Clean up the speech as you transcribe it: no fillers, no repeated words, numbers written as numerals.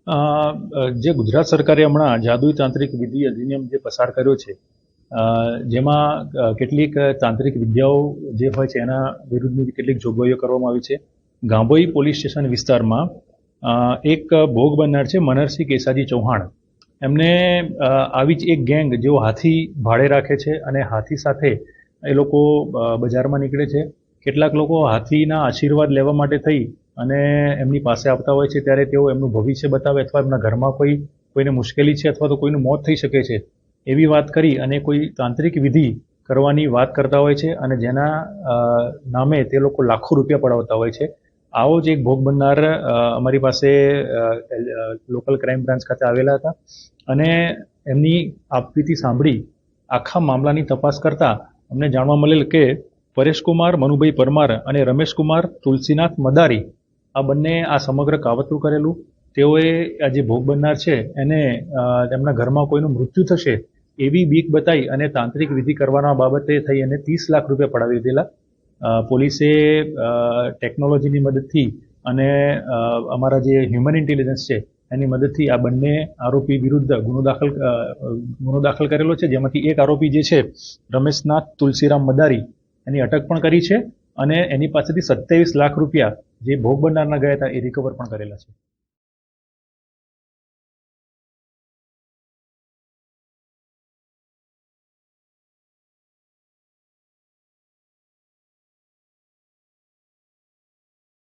જે ગુજરાત સરકારે હમણાં જાદુઈ તાંત્રિક વિધિ અધિનિયમ જે પસાર કર્યો છે, જેમાં કેટલીક તાંત્રિક વિદ્યાઓ જે હોય છે એના વિરુદ્ધની કેટલીક જોગવાઈઓ કરવામાં આવી છે. ગાંભોઈ પોલીસ સ્ટેશન વિસ્તારમાં એક ભોગ બનનાર છે મનરસિંહ કેસાજી ચૌહાણ. એમને આવી જ એક ગેંગ જેઓ હાથી ભાડે રાખે છે અને હાથી સાથે એ લોકો બજારમાં નીકળે છે. કેટલાક લોકો હાથીના આશીર્વાદ લેવા માટે થઈ અને એમની પાસે આવતા હોય છે ત્યારે તેઓ એમનું ભવિષ્ય બતાવે અથવા એમના ઘરમાં કોઈને મુશ્કેલી છે અથવા તો કોઈનું મોત થઈ શકે છે એવી વાત કરી અને કોઈ તાંત્રિક વિધિ કરવાની વાત કરતા હોય છે અને જેના નામે તે લોકો લાખો રૂપિયા પડાવતા હોય છે. આવો જ એક ભોગ બનનાર અમારી પાસે લોકલ ક્રાઇમ બ્રાન્ચ ખાતે આવેલા હતા અને એમની આપવીતી સાંભળી આખા મામલાની તપાસ કરતા અમને જાણવા મળેલ કે પરેશકુમાર મનુભાઈ પરમાર અને રમેશકુમાર તુલસીનાથ મદારી આ બંને આ સમગ્ર કાવતરું કરેલું. તેઓએ આ જે ભોગ બનનાર છે એને તેમના ઘરમાં કોઈનું મૃત્યુ થશે એવી બીક બતાવી અને તાંત્રિક વિધિ કરવાના બાબતે થઈ અને 30 લાખ રૂપિયા પડાવી દીધેલા. પોલીસે ટેકનોલોજીની મદદથી અને અમારા જે હ્યુમન ઇન્ટેલિજન્સ છે એની મદદથી આ બંને આરોપી વિરુદ્ધ ગુનો દાખલ કરેલો છે, જેમાંથી એક આરોપી જે છે રમેશનાથ તુલસીરામ મદારી એની અટક પણ કરી છે અને એની પાસેથી 27 લાખ રૂપિયા જે ભોગ બનનારના ગયા હતા એ રિકવર પણ કરેલા છે.